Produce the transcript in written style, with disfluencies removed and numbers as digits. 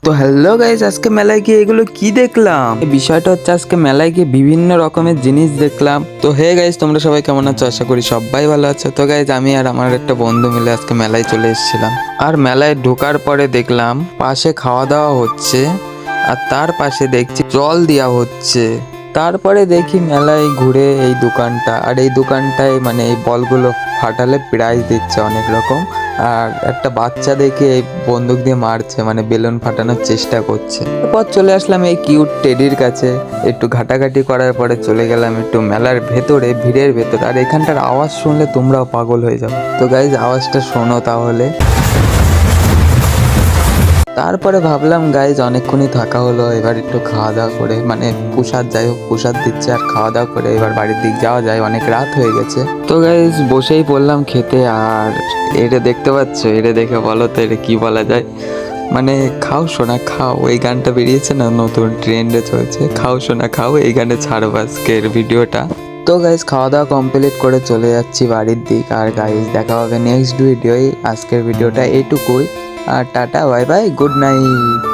তো hello guys, আজকে মেলায় গিয়ে এগুলো কি দেখলাম? এই বিষয়টা হচ্ছে আজকে মেলায় গিয়ে বিভিন্ন রকমের জিনিস দেখলাম। তো হে গাইস, তোমরা সবাই কেমন আছো? আশা করি সবাই ভালো আছো। তো গাইস, আমি আর আমার একটা বন্ধু মিলে আজকে মেলায় চলে এসেছিলাম। আর মেলায় ঢোকার পরে দেখলাম পাশে খাওয়া দাওয়া হচ্ছে, আর তার পাশে দেখছি জল দেওয়া হচ্ছে। তারপরে দেখি মেলায় ঘুরে এই দোকানটা, আর এই দোকানটায় মানে এই বলগুলো ফাটালে প্রাইজ দিচ্ছে অনেক রকম। আর একটা বাচ্চা দেখে এই বন্দুক দিয়ে মারছে, মানে বেলুন ফাটানোর চেষ্টা করছে। তারপর চলে আসলাম এই কিউট টেডির কাছে। একটু ঘাটাঘাটি করার পরে চলে গেলাম একটু মেলার ভেতরে, ভিড়ের ভেতরে। আর এখানটার আওয়াজ শুনলে তোমরাও পাগল হয়ে যাবে। তো গাইজ, আওয়াজটা শোনো তাহলে। তারপরে ভাবলাম গাইজ অনেকক্ষণই থাকা হলো, এবার একটু খাওয়া দাওয়া করে, মানে প্রসাদ, যাই হোক প্রসাদ দিচ্ছে, আর খাওয়া দাওয়া করে এবার বাড়ির দিক যাওয়া যায়, অনেক রাত হয়ে গেছে। তো গাইজ বসেই পড়লাম খেতে। আর এটা দেখতে পাচ্ছ, এটা দেখে বলো তো এটা কি বলা যায়? মানে খাও সোনা খাও, এই গানটা বেরিয়েছে না, নতুন ট্রেন্ডে চলছে, খাও সোনা খাও, এই গানে ছাড়বো আজকের ভিডিওটা। তো গাইজ খাওয়া দাওয়া কমপ্লিট করে চলে যাচ্ছি বাড়ির দিক। আর গাইজ দেখা হবে নেক্সট ভিডিওয়। আজকের ভিডিওটা এইটুকুই। আর tata, bye bye, good night.